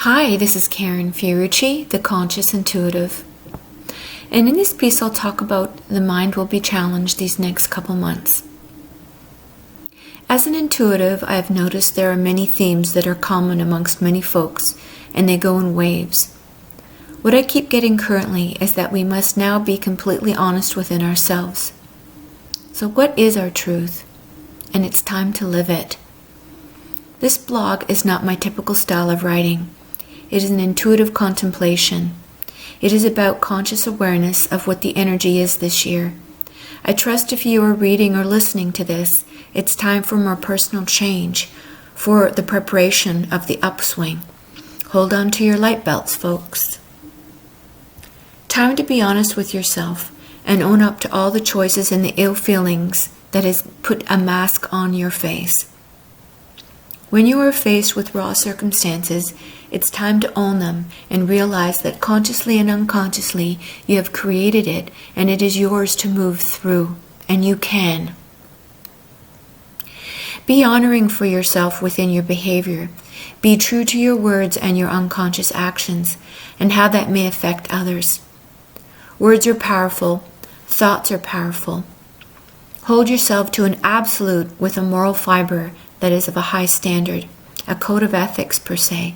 Hi, this is Karen Fiorucci, the Conscious Intuitive. And in this piece, I'll talk about the mind will be challenged these next couple months. As an intuitive, I have noticed there are many themes that are common amongst many folks, and they go in waves. What I keep getting currently is that we must now be completely honest within ourselves. So what is our truth? And it's time to live it. This blog is not my typical style of writing. It is an intuitive contemplation. It is about conscious awareness of what the energy is this year. I trust if you are reading or listening to this, it's time for more personal change, for the preparation of the upswing. Hold on to your light belts, folks. Time to be honest with yourself and own up to all the choices and the ill feelings that has put a mask on your face. When you are faced with raw circumstances, it's time to own them and realize that consciously and unconsciously you have created it and it is yours to move through, and you can. Be honoring for yourself within your behavior. Be true to your words and your unconscious actions and how that may affect others. Words are powerful. Thoughts are powerful. Hold yourself to an absolute with a moral fiber that is of a high standard, a code of ethics per se,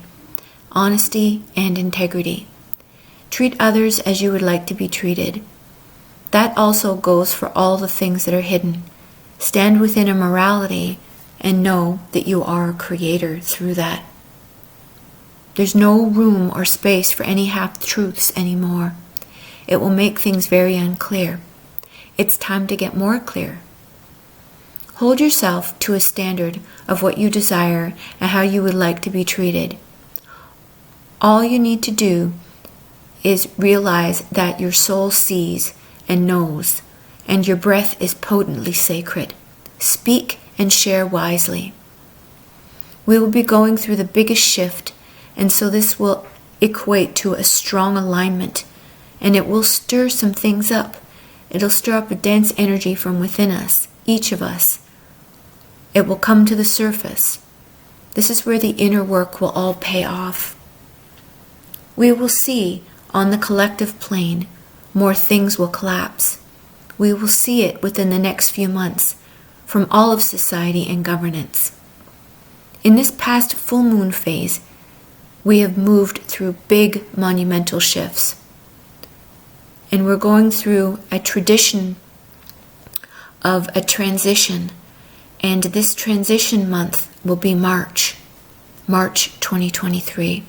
honesty and integrity. Treat others as you would like to be treated. That also goes for all the things that are hidden. Stand within a morality and know that you are a creator through that. There's no room or space for any half-truths anymore. It will make things very unclear. It's time to get more clear. Hold yourself to a standard of what you desire and how you would like to be treated. All you need to do is realize that your soul sees and knows, and your breath is potently sacred. Speak and share wisely. We will be going through the biggest shift, and so this will equate to a strong alignment, and it will stir some things up. It'll stir up a dense energy from within us, each of us. It will come to the surface. This is where the inner work will all pay off. We will see on the collective plane more things will collapse. We will see it within the next few months from all of society and governance. In this past full moon phase, we have moved through big monumental shifts. And we're going through a tradition of a transition. And this transition month will be March 2023.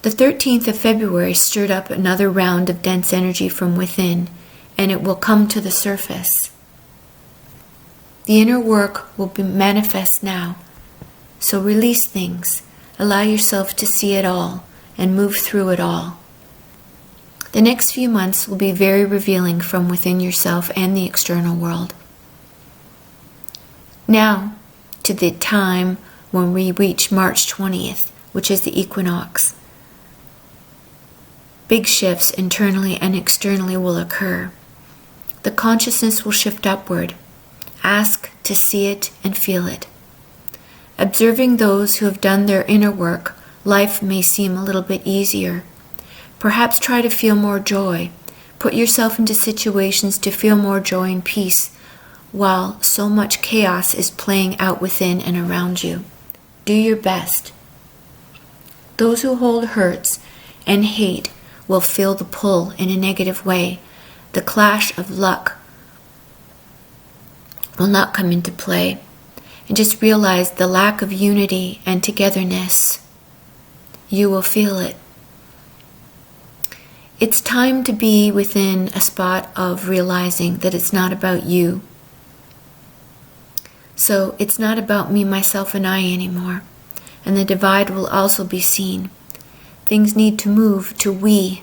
The 13th of February stirred up another round of dense energy from within, and it will come to the surface. The inner work will be manifest now, so release things, allow yourself to see it all, and move through it all. The next few months will be very revealing from within yourself and the external world. Now, to the time when we reach March 20th, which is the equinox. Big shifts internally and externally will occur. The consciousness will shift upward. Ask to see it and feel it. Observing those who have done their inner work, life may seem a little bit easier. Perhaps try to feel more joy. Put yourself into situations to feel more joy and peace while so much chaos is playing out within and around you. Do your best. Those who hold hurts and hate will feel the pull in a negative way. The clash of luck will not come into play. And just realize the lack of unity and togetherness. You will feel it. It's time to be within a spot of realizing that it's not about you. So it's not about me, myself, and I anymore. And the divide will also be seen. Things need to move to we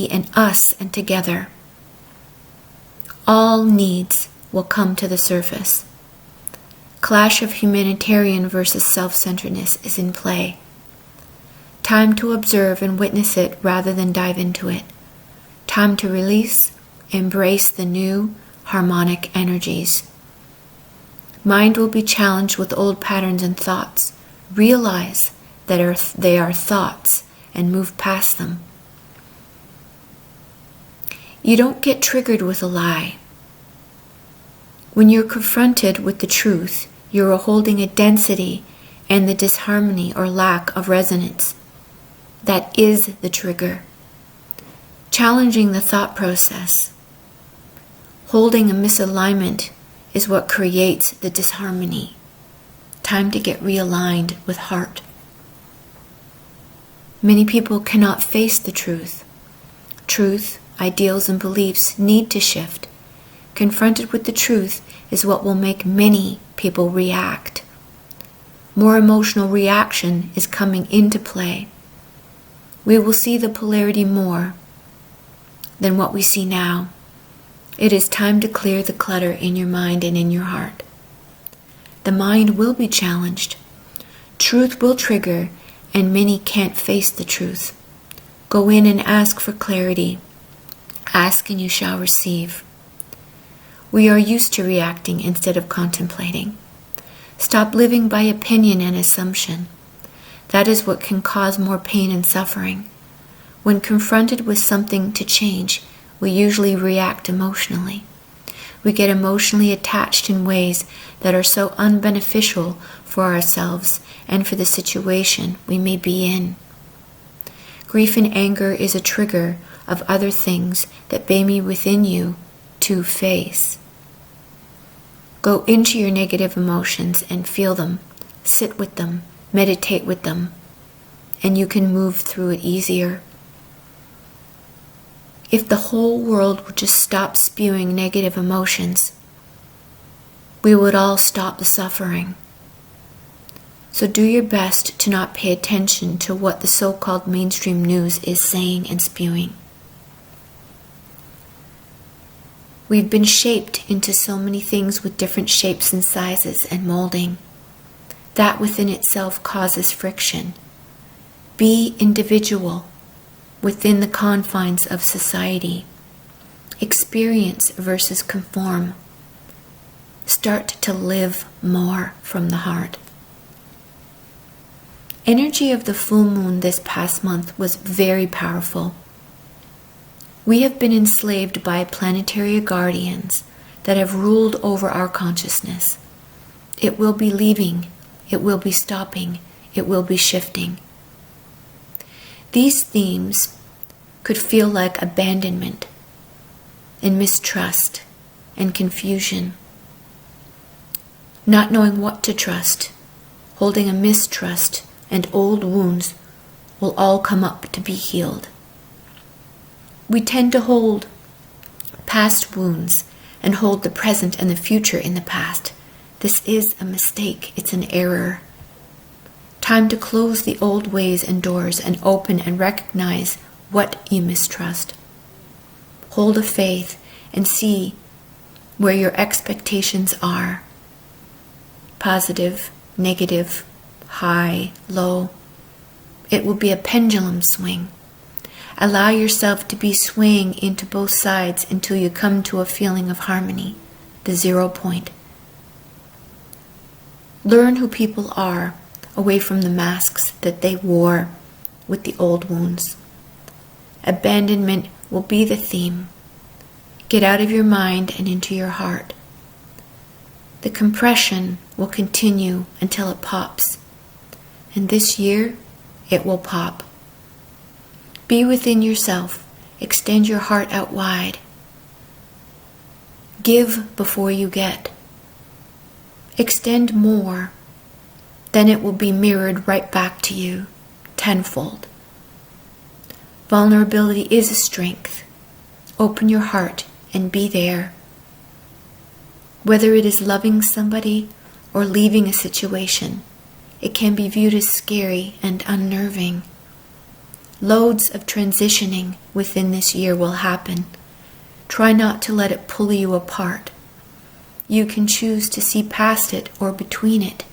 and us and together. All needs will come to the surface. Clash of humanitarian versus self-centeredness is in play. Time to observe and witness it rather than dive into it. Time to release, embrace the new harmonic energies. Mind will be challenged with old patterns and thoughts. Realize that they are thoughts and move past them. You don't get triggered with a lie. When you're confronted with the truth, you're holding a density and the disharmony or lack of resonance. That is the trigger. Challenging the thought process, holding a misalignment is what creates the disharmony. Time to get realigned with heart. Many people cannot face the truth. Truth, ideals, and beliefs need to shift. Confronted with the truth is what will make many people react. More emotional reaction is coming into play. We will see the polarity more than what we see now. It is time to clear the clutter in your mind and in your heart. The mind will be challenged. Truth will trigger, and many can't face the truth. Go in and ask for clarity. Ask and you shall receive. We are used to reacting instead of contemplating. Stop living by opinion and assumption. That is what can cause more pain and suffering. When confronted with something to change, we usually react emotionally. We get emotionally attached in ways that are so unbeneficial for ourselves and for the situation we may be in. Grief and anger is a trigger of other things that may be within you to face. Go into your negative emotions and feel them, sit with them, meditate with them, and you can move through it easier. If the whole world would just stop spewing negative emotions, we would all stop the suffering. So do your best to not pay attention to what the so-called mainstream news is saying and spewing. We've been shaped into so many things with different shapes and sizes and molding. That within itself causes friction. Be individual within the confines of society. Experience versus conform. Start to live more from the heart. Energy of the full moon this past month was very powerful. We have been enslaved by planetary guardians that have ruled over our consciousness. It will be leaving, it will be stopping, it will be shifting. These themes could feel like abandonment and mistrust and confusion. Not knowing what to trust, holding a mistrust, and old wounds will all come up to be healed. We tend to hold past wounds and hold the present and the future in the past. This is a mistake. It's an error. Time to close the old ways and doors and open and recognize what you mistrust. Hold a faith and see where your expectations are. Positive, negative, high, low. It will be a pendulum swing. Allow yourself to be swaying into both sides until you come to a feeling of harmony, the 0 point. Learn who people are away from the masks that they wore with the old wounds. Abandonment will be the theme. Get out of your mind and into your heart. The compression will continue until it pops. And this year, it will pop. Be within yourself. Extend your heart out wide. Give before you get. Extend more. Then it will be mirrored right back to you, tenfold. Vulnerability is a strength. Open your heart and be there. Whether it is loving somebody or leaving a situation, it can be viewed as scary and unnerving. Loads of transitioning within this year will happen. Try not to let it pull you apart. You can choose to see past it or between it.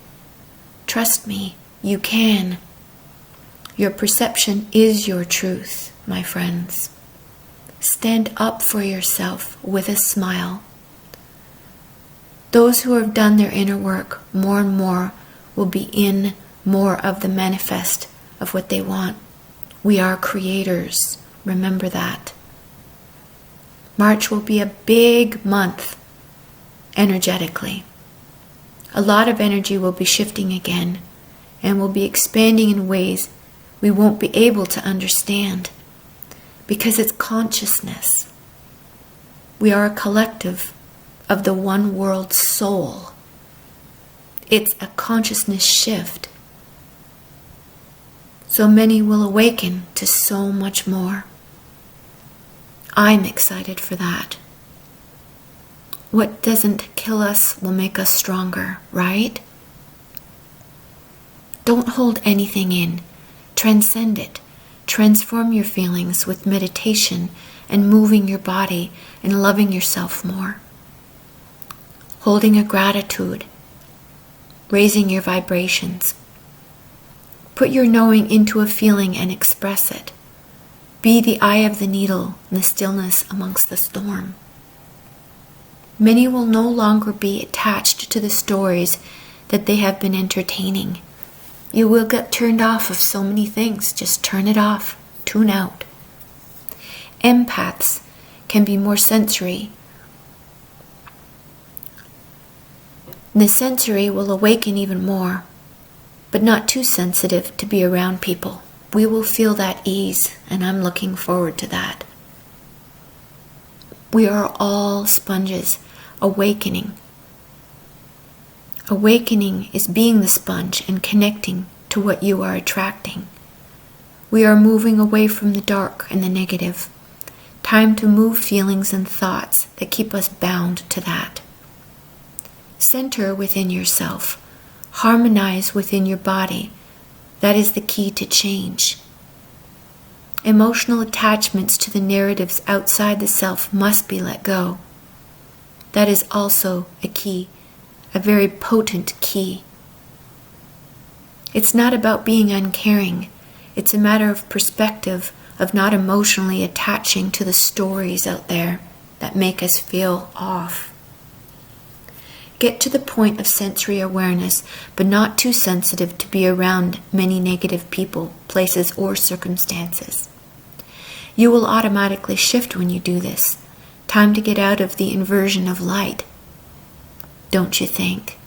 Trust me, you can. Your perception is your truth, my friends. Stand up for yourself with a smile. Those who have done their inner work more and more will be in more of the manifest of what they want. We are creators. Remember that. March will be a big month energetically. A lot of energy will be shifting again and will be expanding in ways we won't be able to understand because it's consciousness. We are a collective of the one world soul. It's a consciousness shift. So many will awaken to so much more. I'm excited for that. What doesn't kill us will make us stronger, right? Don't hold anything in. Transcend it. Transform your feelings with meditation and moving your body and loving yourself more. Holding a gratitude. Raising your vibrations. Put your knowing into a feeling and express it. Be the eye of the needle in the stillness amongst the storm. Many will no longer be attached to the stories that they have been entertaining. You will get turned off of so many things. Just turn it off. Tune out. Empaths can be more sensory. The sensory will awaken even more, but not too sensitive to be around people. We will feel that ease, and I'm looking forward to that. We are all sponges, awakening. Awakening is being the sponge and connecting to what you are attracting. We are moving away from the dark and the negative. Time to move feelings and thoughts that keep us bound to that. Center within yourself. Harmonize within your body. That is the key to change. Emotional attachments to the narratives outside the self must be let go. That is also a key, a very potent key. It's not about being uncaring. It's a matter of perspective, of not emotionally attaching to the stories out there that make us feel off. Get to the point of sensory awareness, but not too sensitive to be around many negative people, places, or circumstances. You will automatically shift when you do this. Time to get out of the inversion of light. Don't you think?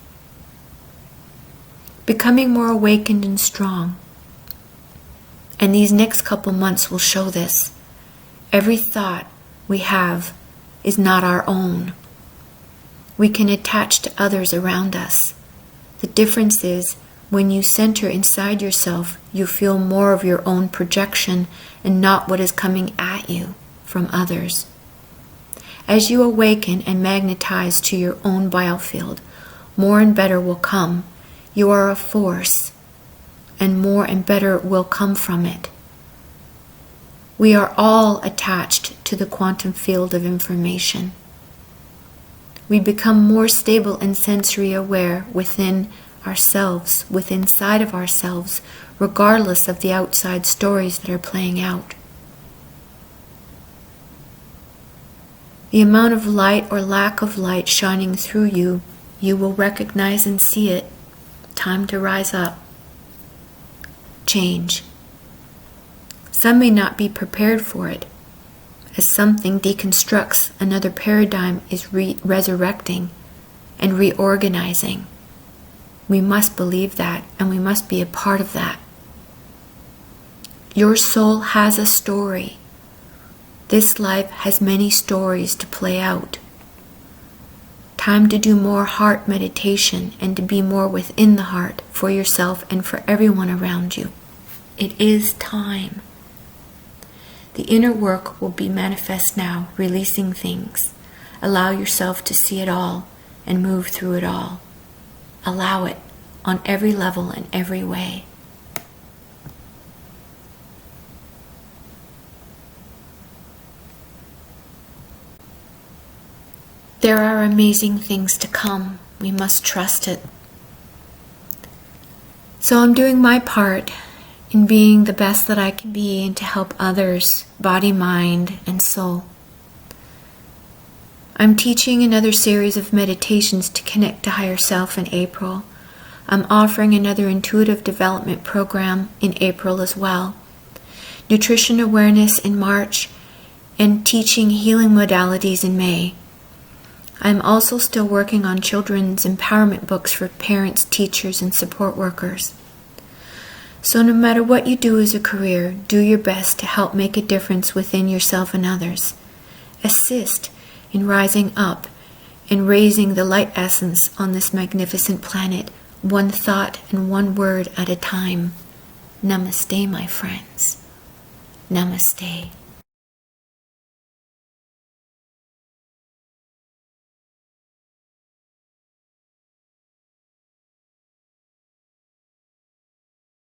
Becoming more awakened and strong. And these next couple months will show this. Every thought we have is not our own. We can attach to others around us. The difference is when you center inside yourself, you feel more of your own projection and not what is coming at you from others. As you awaken and magnetize to your own biofield, more and better will come. You are a force, and more and better will come from it. We are all attached to the quantum field of information. We become more stable and sensory aware within ourselves, within inside of ourselves, regardless of the outside stories that are playing out. The amount of light or lack of light shining through you, you will recognize and see it. Time to rise up. Change. Some may not be prepared for it. As something deconstructs, another paradigm is resurrecting and reorganizing. We must believe that, and we must be a part of that. Your soul has a story. This life has many stories to play out. Time to do more heart meditation and to be more within the heart for yourself and for everyone around you. It is time. The inner work will be manifest now, releasing things. Allow yourself to see it all and move through it all. Allow it on every level and every way. There are amazing things to come. We must trust it. So I'm doing my part in being the best that I can be and to help others, body, mind, and soul. I'm teaching another series of meditations to connect to higher self in April. I'm offering another intuitive development program in April as well. Nutrition awareness in March, and teaching healing modalities in May. I'm also still working on children's empowerment books for parents, teachers, and support workers. So no matter what you do as a career, do your best to help make a difference within yourself and others. Assist in rising up and raising the light essence on this magnificent planet, one thought and one word at a time. Namaste, my friends. Namaste.